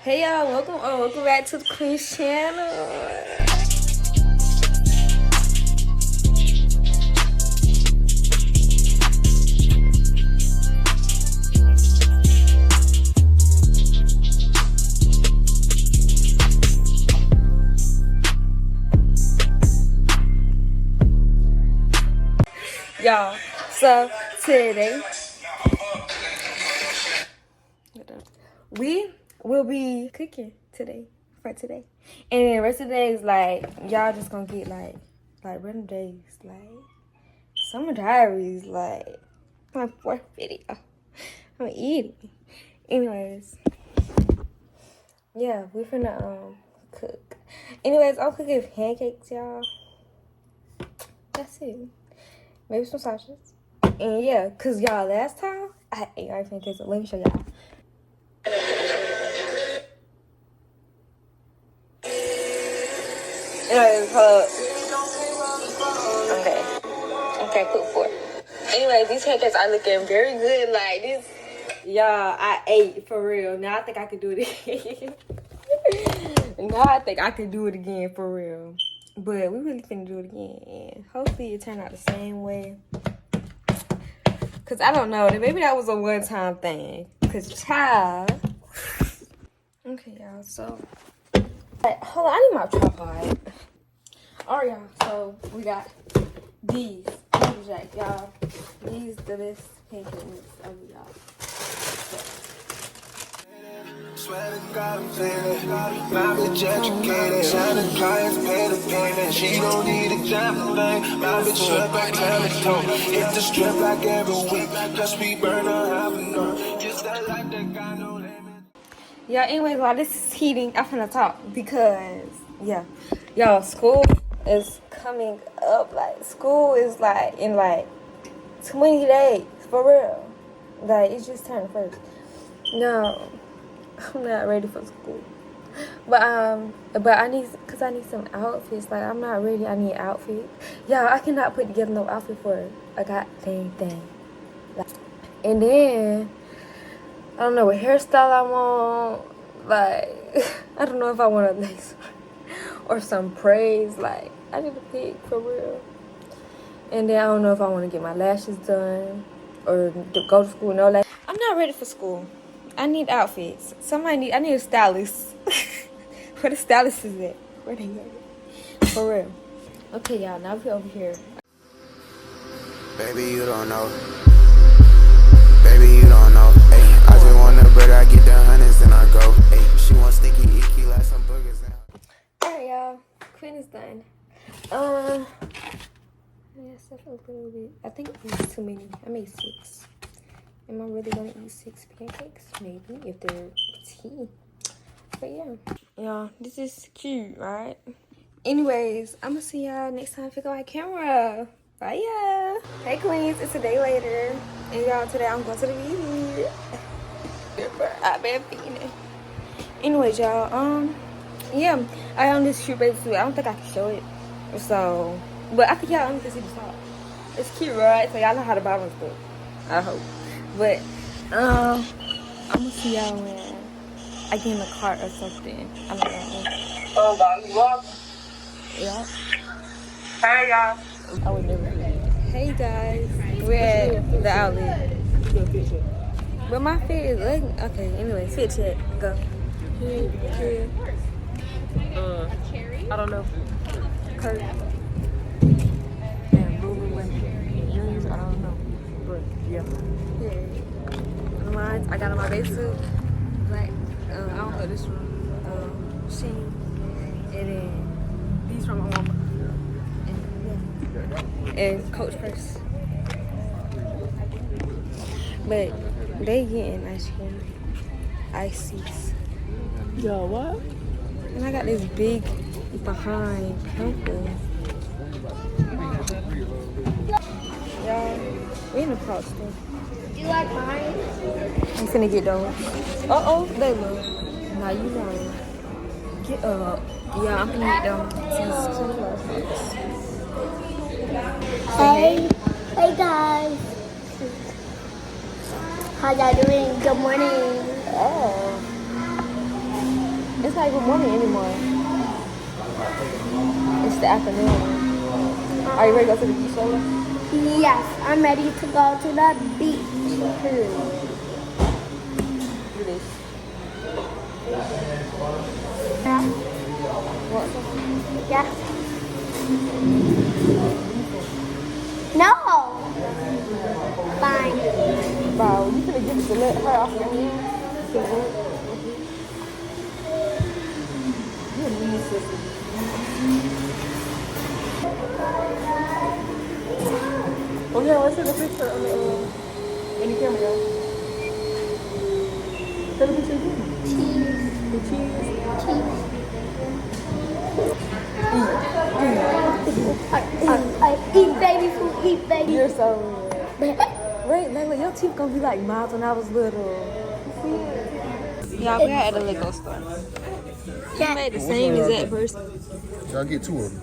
Hey y'all, welcome back to the Queen's channel. Y'all, so today we will be cooking for today, and then the rest of the days, like, y'all just gonna get like random days, like summer diaries, like my fourth video. I'm eating. Anyways, yeah, we're finna cook. Anyways, I'm cooking pancakes, y'all. That's it. Maybe some sausages. And yeah, cause y'all, last time I ate our pancakes. So let me show y'all. Anyways, hold up. Okay, put 4. Anyways, these pancakes are looking very good. Like this, y'all, I ate for real. Now I think I could do it again. Now I think I could do it again for real. But we really finna do it again. And hopefully it turned out the same way. Cause I don't know. Maybe that was a one-time thing. Cause child. Okay, y'all. So, hold on. I need my tripod. Alright, y'all. So we got these. Y'all. These the best pancakes of y'all. Swear to God, I'm feeling my bitch educated. Signing clients, pay the payment. She don't need a job thing. My bitch strip like Calico. Hit the strip like every week. Cause we burn her half an hour. Just that like that guy, no limit. Yeah, anyways, while this is heating, I'm finna talk because, yeah. Y'all, school is coming up. Like, school is like in like 20 days, for real. Like, it just turned first. No, I'm not ready for school. But I need some outfits. Like, I'm not ready. I need outfits. Y'all, I cannot put together no outfit for a goddamn thing. Like, and then I don't know what hairstyle I want. Like, I don't know if I want a lace or some braids. Like, I need to pick for real. And then I don't know if I want to get my lashes done or go to school. No, like, I'm not ready for school. I need outfits. I need a stylist. Where the stylist is at? Where they at? For real. Okay, y'all. Now we're over here. Baby, you don't know. Baby, you don't know. Hey, I just want the bread, I get the hundreds and I go. Hey, she wants sticky icky like some burgers now. Alright, y'all. Queen is done. Yes, that's a little bit. I think it's too many. I made 6. Am I really gonna eat 6 pancakes? Maybe, if they're tea. But yeah. Y'all, this is cute, right? Anyways, I'm gonna see y'all next time if I go on camera. Bye, y'all. Hey, queens. It's a day later. And y'all, today I'm going to the beach. I've been feeding. Anyways, y'all, yeah, I own this cute baby suit. I don't think I can show it. So, but I think y'all only can see the top. It's cute, right? So y'all know how the bottom look. I hope. But, I'm gonna see y'all when I get in the car or something. I don't know. Oh, God, you walk. Yeah. Hey, y'all. I would never do that. Hey, guys. We're at the outlet. But my fit is ugly. Okay, anyway, fit check. Go. I don't know. Kurt. And Lululemon. Yours, I don't know. But, yeah. Mine, I got on my base suit. Black. I don't know this one. Sheen. And then these from my mama. And Coach Purse. But they getting ice cream. Ices. Yo, what? And I got this big behind pimple. Y'all, we in the park still. Do you like mine? I'm finna get those. Uh-oh, they look. Now you know. Get up. Yeah, I'm finna get them. Hey. Hey guys. How y'all doing? Good morning. Oh. It's not even morning anymore. It's the afternoon. Are you ready to go to the beach, Lola? Yes, I'm ready to go to the beach. Do this. Yeah. Want some? Yeah. No. Fine. Bro, you finna give it to let her off your hand? You a mean sister. Oh yeah, let's take a picture on the in the camera, y'all. Take a picture again. Cheese. The cheese. Eat baby food. Eat baby. You're so weird. Wait, Layla, your teeth gonna be like mine when I was little. Yeah, we are at a Lego store. You made the same exact person. Y'all get 2 of them.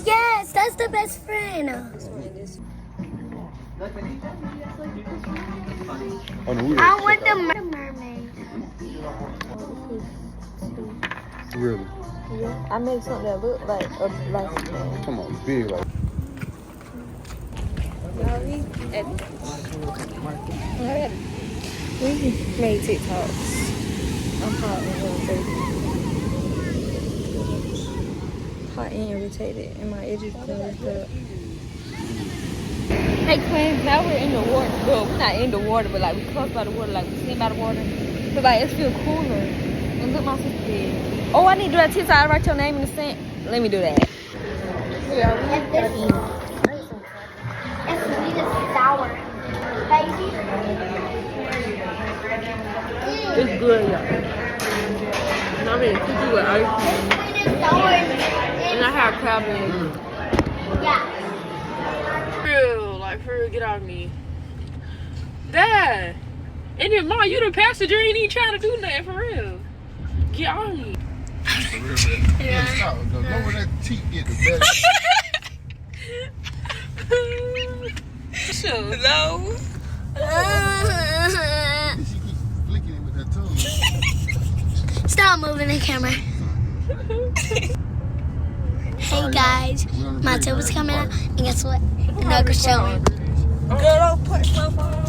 Yes, that's the best friend. On the wheel. I want the mermaid. Really? Yeah, I made something that looked like a life thing. Come on, big like. Y'all, we made TikToks. I'm hot and irritated, and my edges closed up. Hey, Quinn, now we're in the water. Well, we're not in the water, but like we close by the water, like we sitting by the water. So like it feels cooler. And look, my sister did. Oh, I need to do that TikTok. I write your name in the sand. Let me do that. Yeah, we gotta eat. It's sweet and sour. Baby. It's good, y'all. I mean, cookie with ice cream. Sweet and sour. And I have crab legs. Yeah. For real, get out of me. Dad! And then, Mom, you the passenger, ain't even trying to do nothing, for real. Get on me. For real, man. Stop. The lower that teeth get, the better. So low. She keep flicking it with that tongue. Stop moving the camera. Hey guys, my toe was coming out, and guess what? The nug was showing. Girl, don't push my phone.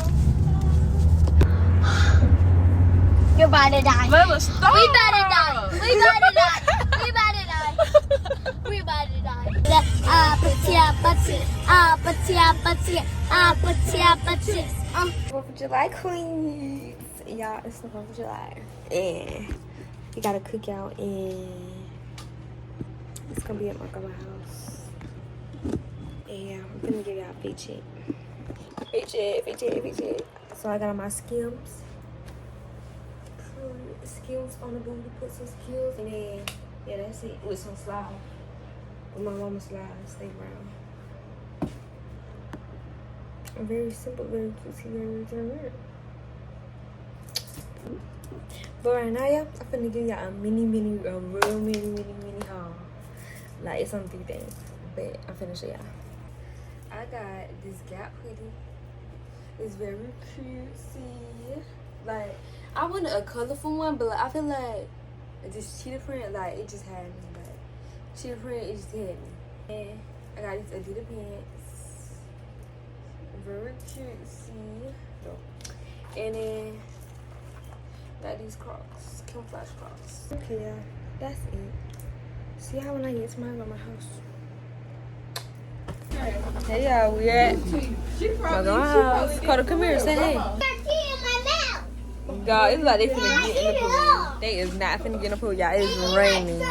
You're about to die. Layla, stop. We about to die. We about to die. We about to die. We about to die. Fourth of July queens. Y'all, it's the 4th of July. And we got a cookout and it's gonna be at my grandma's house. And I'm gonna give y'all a fit check. Fit check. So I got on my Skims. Skims on the booty, put some Skims, and then yeah, that's it. With some slides. With my mama's slides, stay brown. Very simple, very cutesy, very weird. But right now, y'all, I'm finna give y'all a real mini haul. Like, it's on 3 things, but I'm finna show y'all. I got this Gap hoodie. It's very cutesy. Like, I wanted a colorful one, but like, I feel like this cheetah print, like, it just had me. Like, cheetah print, it just had me. And I got these Adidas pants. Very cutesy. And then got these Crocs, camouflage Crocs. Okay, yeah, that's it. See y'all when I get to my grandma's house. Hey y'all, we at my grandma's house. Carter, come here, say hey. Y'all, it's like they finna get in the pool. They is not finna get in the pool, y'all. It's raining.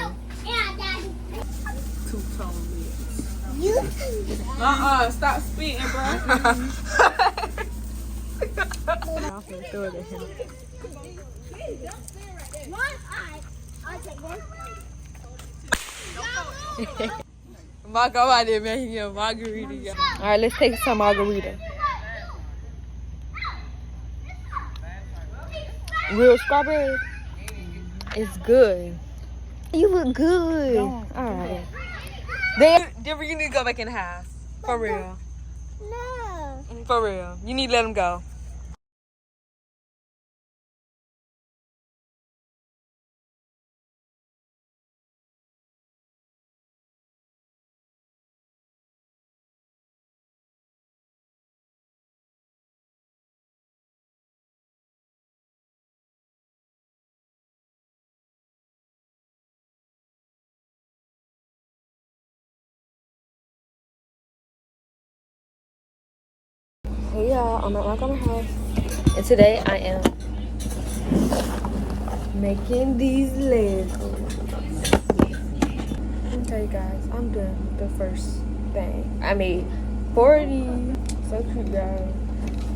Two-tone lips. Stop spitting, bro. I'm finna throw it at him. My God, there, man. He get a margarita, y'all. All right, let's take some margarita. Real strawberry. It's good. You look good. All right. Then you need to go back in the house. For real. No. For real. You need to let him go. Hey y'all, I'm at my grandma's house, and today I am making these Legos. Let me tell you guys, I'm doing the first thing. I made 40. So cute, guys.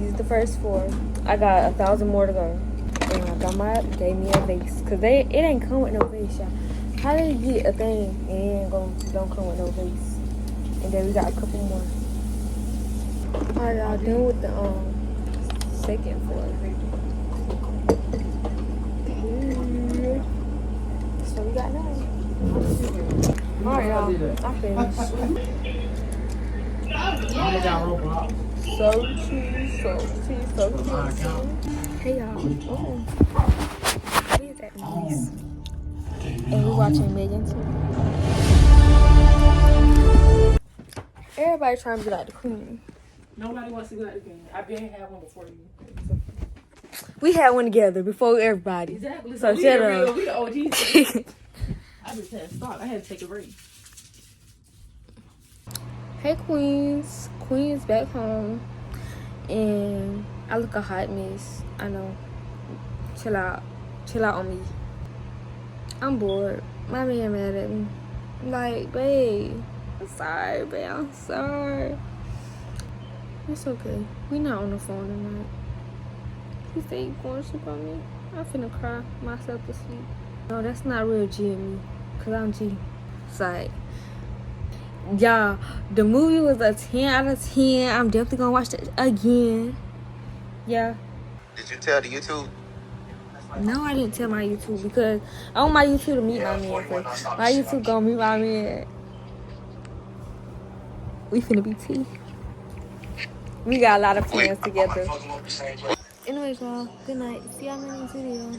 These are the first 4. I got 1,000 more to go. And my grandma gave me a vase, cause it ain't come with no vase, y'all. How did you get a thing and don't come with no vase? And then we got a couple more. Alright, y'all, done with the second floor. So we got 9. Alright, y'all, I finished. So cheese. Hey, y'all. Oh, what is that noise? And we're watching Megan too. Everybody trying to be like the queen. Nobody wants to be like the queen. I been had one before you. We had one together before everybody. Exactly. So shut up. We the OGs. I just had to stop. I had to take a break. Hey, queens. Queen's back home. And I look a hot mess. I know. Chill out. Chill out on me. I'm bored. My man mad at me. I'm like, babe. I'm sorry, babe. I'm sorry. It's okay. We not on the phone tonight. He said he going to sleep on me. I'm finna cry myself to sleep. No, that's not real G in me. Cause I'm G. It's like, y'all, the movie was a 10 out of 10. I'm definitely gonna watch it again. Yeah. Did you tell the YouTube? No, I didn't tell my YouTube because I want my YouTube to meet my man first. My YouTube gonna meet my man. We finna be tea. We got a lot of plans together. Anyways, y'all, good night. See y'all in the next video.